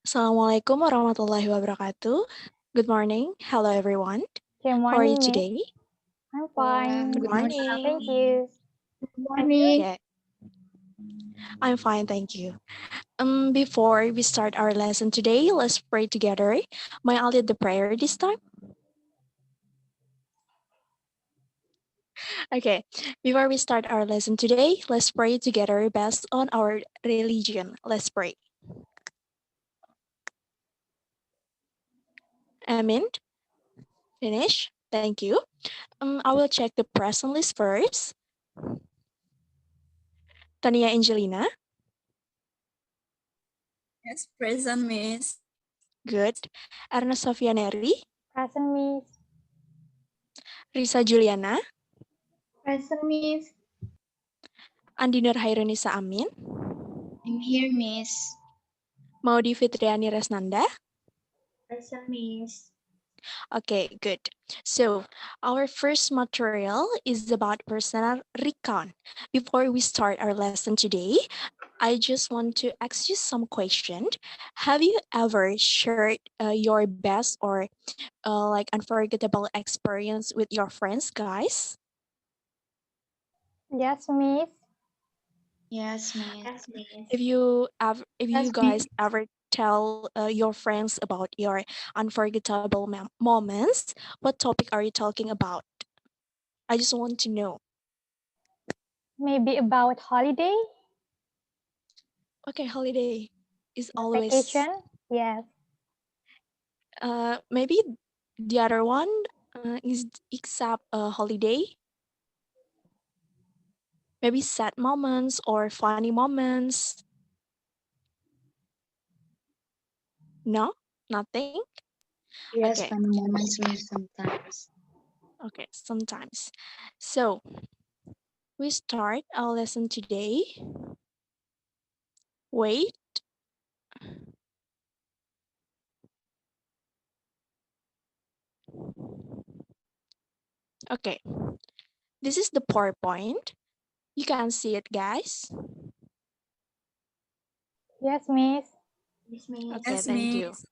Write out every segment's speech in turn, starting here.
Assalamualaikum warahmatullahi wabarakatuh. Good morning. Hello, everyone. Good How are you morning, Miss. today? I'm fine. Good morning. Thank you. Good morning. Okay, I'm fine, thank you. Before we start our lesson today, let's pray together. May I lead the prayer this time? Okay, before we start our lesson today, let's pray together based on our religion. Let's pray. Amen. Finish. Thank you. I will check the present list first. Tania Angelina. Yes, present, Miss. Good. Erna Sofianeri. Present, Miss. Risa Juliana. Present, Miss. Andi Nurhairunisa Amin. I'm here, Miss. Maudi Fitriani Resnanda. Present, Miss. Okay, good. So our first material is about personal recon. Before we start our lesson today, I just want to ask you some questions. Have you ever shared your best or like unforgettable experience with your friends, guys? Yes, Miss. Yes, Miss. If you Yes, guys ever tell your friends about your unforgettable moments, what topic are you talking about? I just want to know. Maybe about holiday, Okay, holiday is always vacation. Yes. maybe the other one is except a holiday. Maybe sad moments or funny moments. No, nothing. Yes, Okay, funny moments, Miss, sometimes. okay, sometimes. So we start our lesson today. Wait. Okay, this is the PowerPoint. You can see it, guys. Yes, Miss. Okay, Yes, thank you. Miss.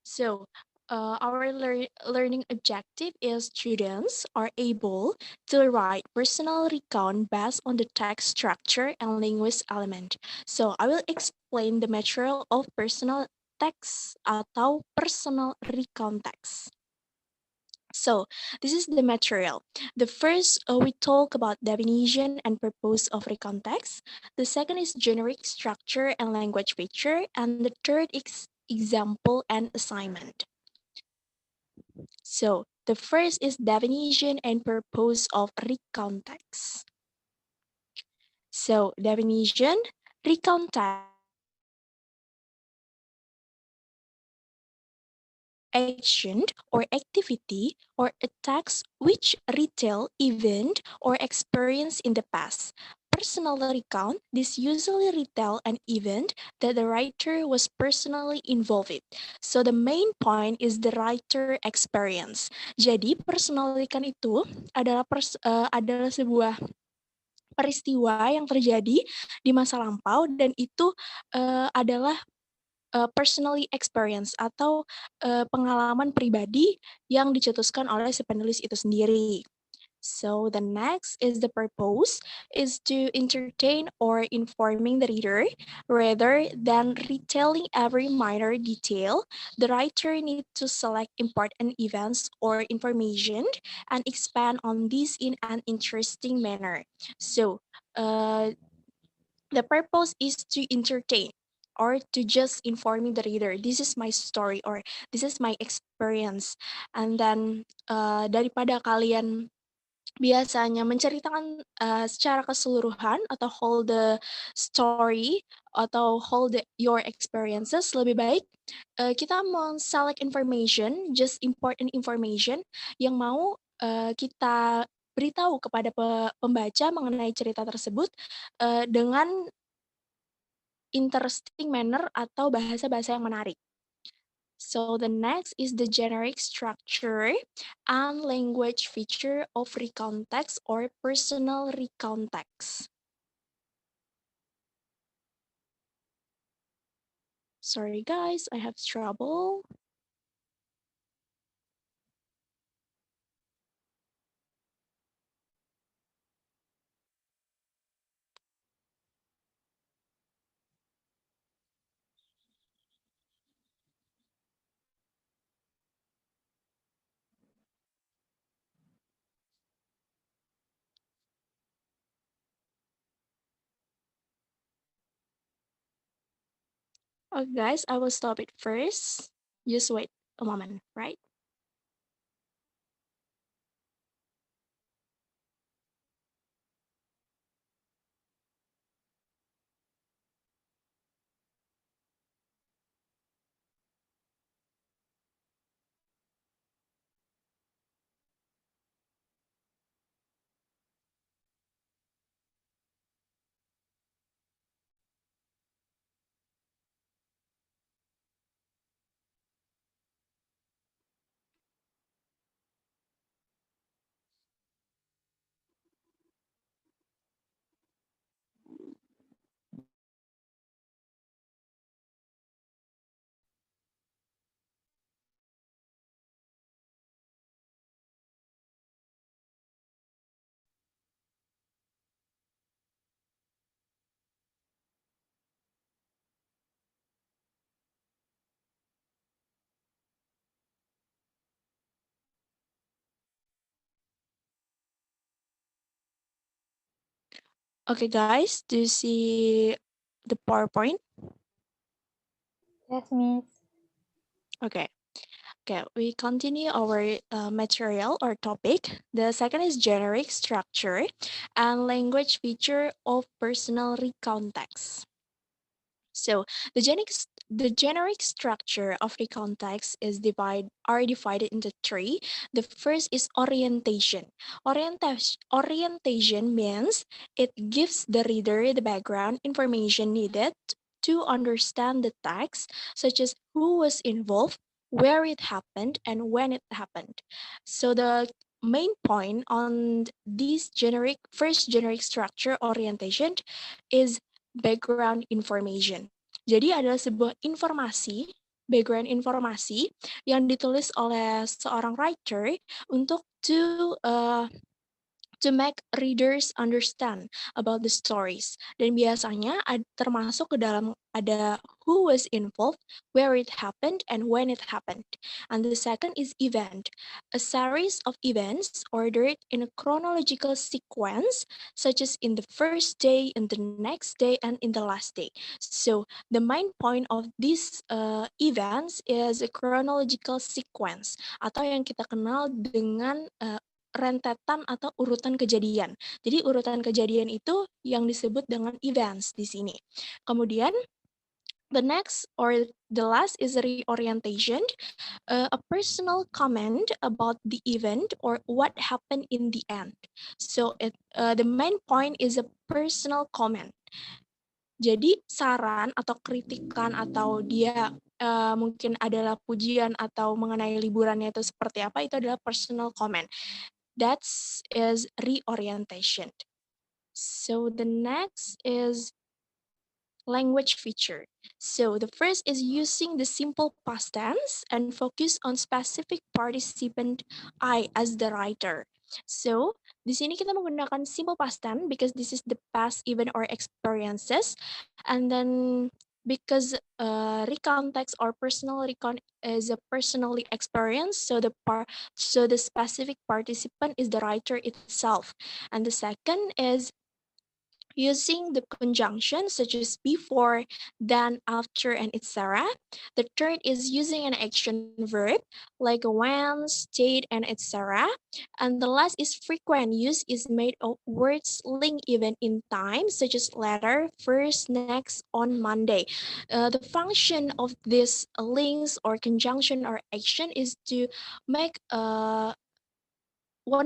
So, our learning objective is students are able to write personal recount based on the text structure and language element. So, I will explain the material of personal text atau personal recount text. So, this is the material. The first, we talk about definition and purpose of recount text. The second is generic structure and language feature. And the third is example and assignment. So, the first is definition and purpose of recount text. So, definition, recount text action or activity or a task which retell event or experience in the past. Personal recount, this usually retell an event that the writer was personally involved in. So the main point is the writer experience. Jadi personal recount itu adalah sebuah peristiwa yang terjadi di masa lampau dan itu adalah personally experience atau pengalaman pribadi yang dicetuskan oleh si penulis itu sendiri. So the next is the purpose is to entertain or informing the reader rather than retelling every minor detail. The writer needs to select important events or information and expand on this in an interesting manner. So the purpose is to entertain or to just informing the reader. This is my story or this is my experience. And then daripada kalian biasanya menceritakan secara keseluruhan atau hold the story atau hold your experiences, lebih baik kita select information, just important information yang mau kita beritahu kepada pembaca mengenai cerita tersebut dengan interesting manner atau bahasa-bahasa yang menarik. So the next is the generic structure and language feature of recount text or personal recount text. Sorry guys, I have trouble. Okay, guys, I will stop it first. Just wait a moment, right? Okay, guys, do you see the PowerPoint? Yes, Miss. Okay. Okay, we continue our material or topic. The second is generic structure and language feature of personal recount text. So the generic structure of the context are divided into three. The first is orientation. Orientation means it gives the reader the background information needed to understand the text, such as who was involved, where it happened, and when it happened. So the main point on this generic structure orientation is background information. Jadi adalah sebuah background informasi yang ditulis oleh seorang writer untuk to make readers understand about the stories. Dan biasanya termasuk ke dalam ada who was involved, where it happened, and when it happened. And the second is event, a series of events ordered in a chronological sequence, such as in the first day, in the next day, and in the last day. So the main point of these events is a chronological sequence, atau yang kita kenal dengan rentetan atau urutan kejadian. Jadi urutan kejadian itu yang disebut dengan events di sini. Kemudian the next or the last is reorientation, a personal comment about the event or what happened in the end. So the main point is a personal comment. Jadi saran atau kritikan atau dia mungkin adalah pujian atau mengenai liburannya itu seperti apa, itu adalah personal comment. That is reorientation. So the next is language feature. So the first is using the simple past tense and focus on specific participant I as the writer. So di sini kita menggunakan simple past tense because this is the past event or experiences, and then because recount text or personal recount is a personally experience, so the specific participant is the writer itself. And the second is using the conjunction such as before, then, after, and etc. The third is using an action verb like when, state, and etc. And the last is frequent use is made of words linked even in time, such as later, first, next, on, Monday. The function of these links or conjunction or action is to make one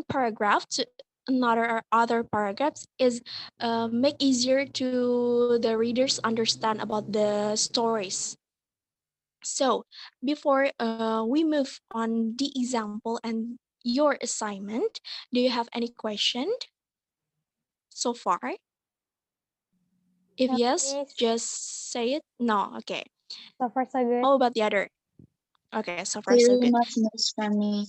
paragraph to another or other paragraphs is make easier to the readers understand about the stories. So before we move on the example and your assignment, do you have any question so far? If No, yes, Miss. just say it. No, okay. So far, so good. How about the other? Okay, so far so Very good. much nice from me.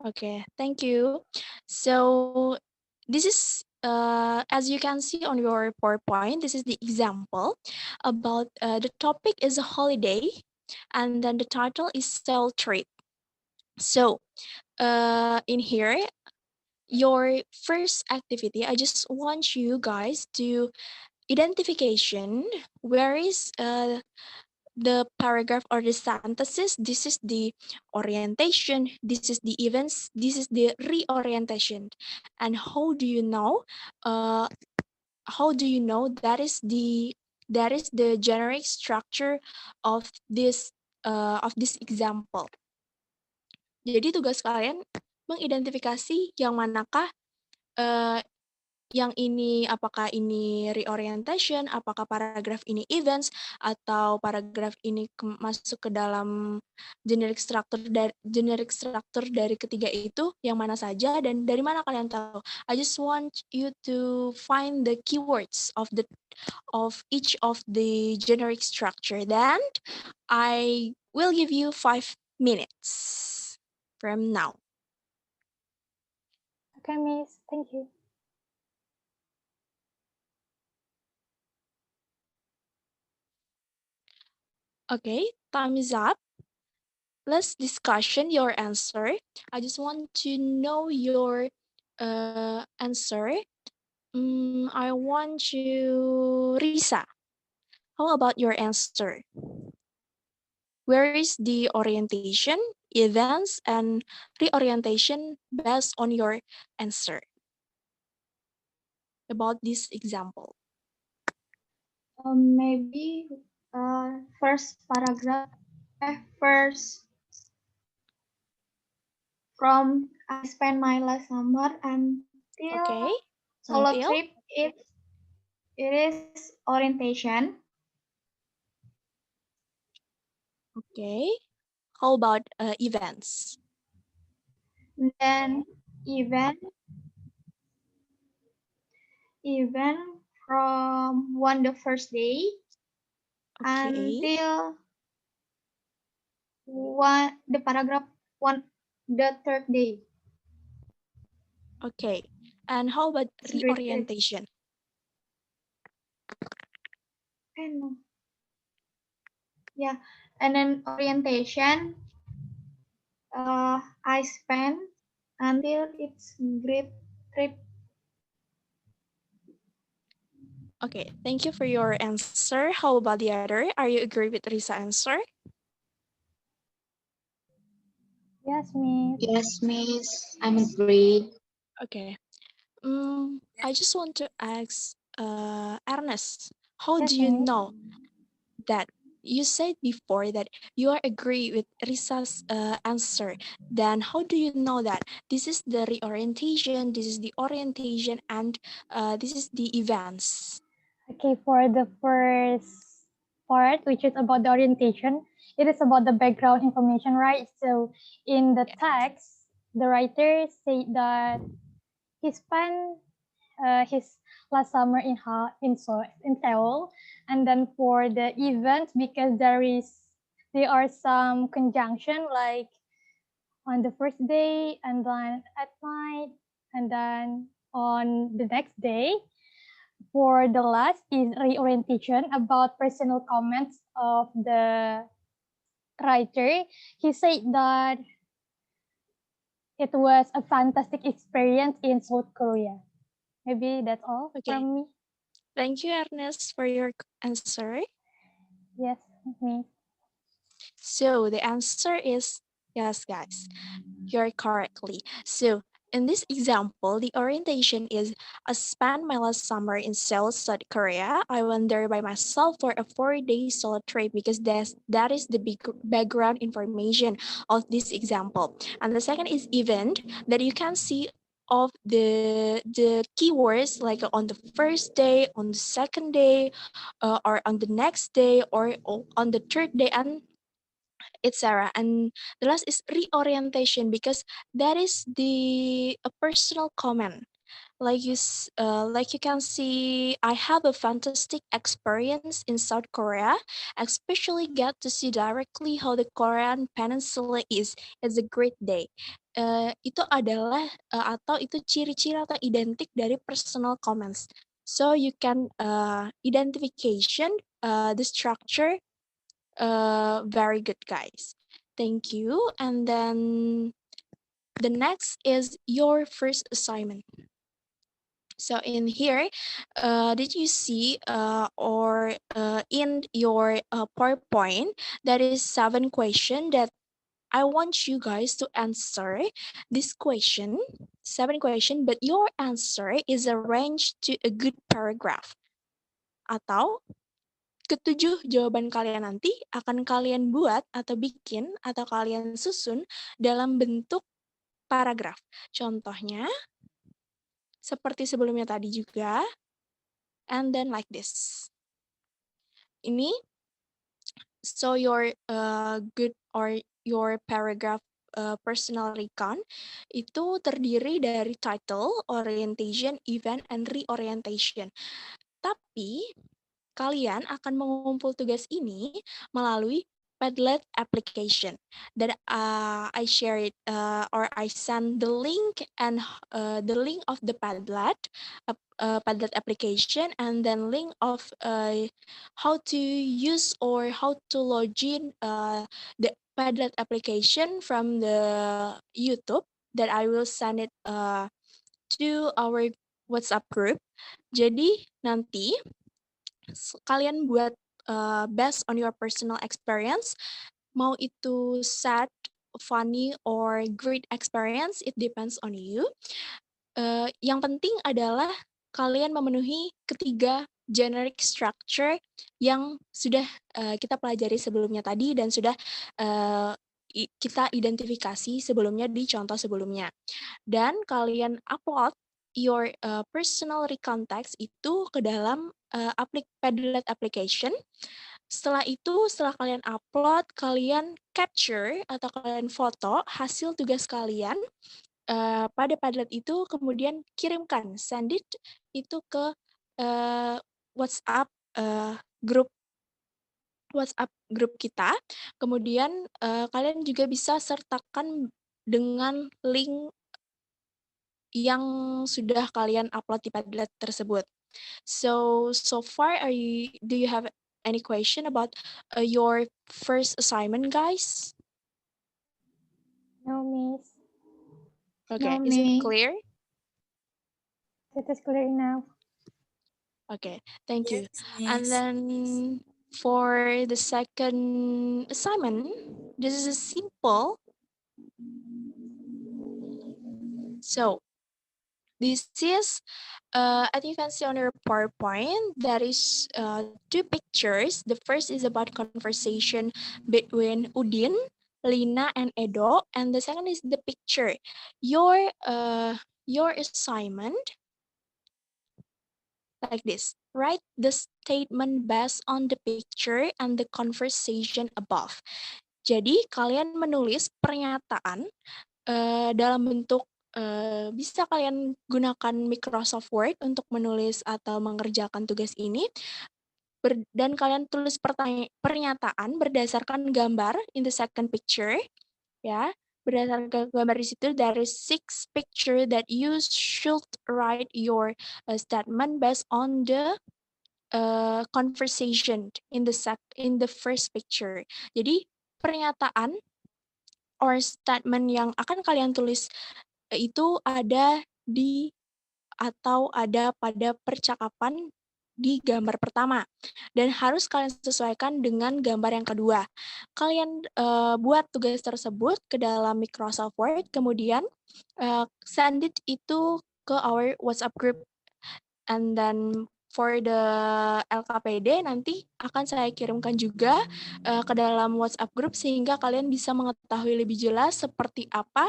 Okay, thank you. So this is, as you can see on your PowerPoint, this is the example about the topic is a holiday, and then the title is cell trade. So in here, your first activity, I just want you guys to identification where is the paragraph or the synthesis. This is the orientation, this is the events, this is the reorientation. And how do you know that is the generic structure of this example. Jadi tugas kalian mengidentifikasi yang manakah uh, yang ini, apakah ini reorientation, apakah paragraf ini events, atau paragraf ini masuk ke dalam generic structure dari ketiga itu yang mana saja, dan dari mana kalian tahu. I just want you to find the keywords of each of the generic structure. Then I will give you 5 minutes from now. Okay, Miss. Thank you. Okay, time is up. Let's discussion your answer. I just want to know your answer. I want you, Risa. How about your answer? Where is the orientation, events, and reorientation based on your answer about this example? Maybe first paragraph, first from I spent my last summer until Okay, solo until? trip. It is orientation. Okay. How about events? Then event from the first day Okay. until the paragraph the third day. Okay. And how about It's great. reorientation? Yeah, and then orientation, I spent until it's great trip. Okay, thank you for your answer. How about the other? Are you agree with Risa's answer? Yes, Miss. Yes, Miss. I'm agree. Okay. I just want to ask Ernest, how Yes, do you Miss. know that you said before that you are agree with Risa's answer? Then how do you know that this is the reorientation, this is the orientation, and this is the events? Okay, for the first part, which is about the orientation, it is about the background information, right? So in the text, the writer said that he spent his last summer in Seoul, and then for the event, because there are some conjunction like on the first day and then at night and then on the next day. For the last is reorientation about personal comments of the writer. He said that it was a fantastic experience in South Korea. Maybe that's all Okay. from me. Thank you, Ernest, for your answer. Yes, me. So the answer is yes, guys. You're correctly. So in this example, the orientation is I spent my last summer in Seoul, South Korea. I went there by myself for a 4-day solo trip because that is the big background information of this example. And the second is event that you can see of the keywords like on the first day, on the second day, or on the next day, or on the third day, and etc. And the last is reorientation because that is a personal comment like you can see, I have a fantastic experience in South Korea, especially get to see directly how the Korean peninsula is. It's a great day. Itu adalah atau itu ciri-ciri atau identik dari personal comments. So you can identification the structure very good, guys. Thank you. And then the next is your first assignment. So in here, did you see or in your PowerPoint, there is 7 questions that I want you guys to answer this question, 7 questions, but your answer is arranged to a good paragraph. Atau ketujuh jawaban kalian nanti akan kalian buat atau bikin atau kalian susun dalam bentuk paragraf. Contohnya, seperti sebelumnya tadi juga, and then like this. Ini, so your good or your paragraph personal recount itu terdiri dari title, orientation, event, and reorientation. Tapi kalian akan mengumpul tugas ini melalui Padlet application. Then I share it or I send the link and the link of the Padlet application, and then link of how to use or how to log in the Padlet application from the YouTube, that I will send it to our WhatsApp group. Jadi nanti kalian buat based on your personal experience, mau itu sad, funny, or great experience, it depends on you. Yang penting adalah kalian memenuhi ketiga generic structure yang sudah kita pelajari sebelumnya tadi dan sudah kita identifikasi sebelumnya di contoh sebelumnya. Dan kalian upload your personal recount text itu ke dalam Padlet application. Setelah itu, setelah kalian upload, kalian capture atau kalian foto hasil tugas kalian pada Padlet itu, kemudian kirimkan, send it itu ke WhatsApp grup kita. Kemudian kalian juga bisa sertakan dengan link yang sudah kalian upload di Padlet tersebut. So far, do you have any question about your first assignment, guys? No, Miss. Okay, No, is it Miss. clear? It is clear now. Okay, thank you. Yes, And Miss. then for the second assignment, this is a simple. So this is, as you can see on your PowerPoint, there is 2 pictures. The first is about conversation between Udin, Lina, and Edo, and the second is the picture. Your assignment, like this. Write the statement based on the picture and the conversation above. Jadi kalian menulis pernyataan dalam bentuk bisa kalian gunakan Microsoft Word untuk menulis atau mengerjakan tugas ini, dan kalian tulis pernyataan berdasarkan gambar in the second picture, ya. Berdasarkan gambar di situ, there is 6 picture that you should write your statement based on the conversation in the first picture. Jadi pernyataan or statement yang akan kalian tulis itu ada di atau ada pada percakapan di gambar pertama, dan harus kalian sesuaikan dengan gambar yang kedua. Kalian buat tugas tersebut ke dalam Microsoft Word, kemudian send it itu ke our WhatsApp group, and then for the LKPD nanti akan saya kirimkan juga ke dalam WhatsApp group sehingga kalian bisa mengetahui lebih jelas seperti apa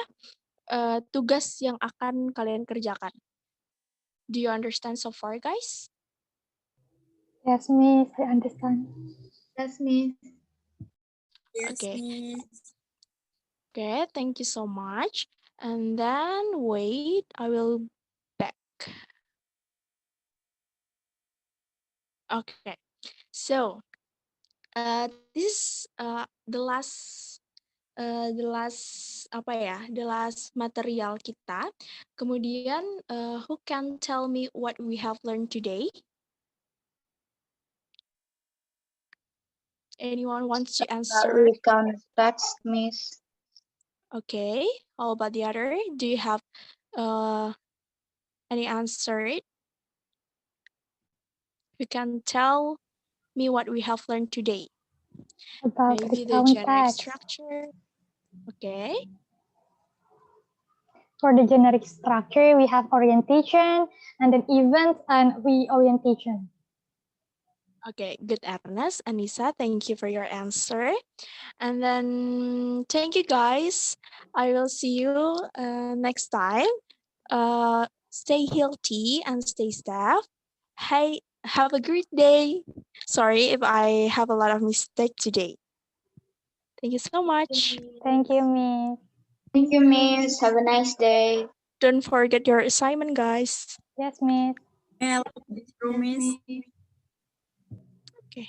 tugas yang akan kalian kerjakan. Do you understand so far, guys? Yes, Miss. I understand. Yes, Miss. Yes, Okay. Miss. Okay, thank you so much. And then wait, I will back. Okay. So, this the last apa ya? The last material kita. Kemudian, who can tell me what we have learned today? Anyone wants to answer? Recount text, Miss. Okay. How about the other? Do you have any answer? You can tell me what we have learned today. About Maybe the recount generic text. structure. Okay. For the generic structure, we have orientation and then event and reorientation. Okay, good, Ernest. Anissa, thank you for your answer. And then thank you, guys. I will see you next time. Stay healthy and stay safe. Hey, have a great day. Sorry if I have a lot of mistake today. Thank you so much. Thank you, Miss. Thank you, Miss. Have a nice day. Don't forget your assignment, guys. Yes, Miss. Yeah, I love this room, Miss. Okay.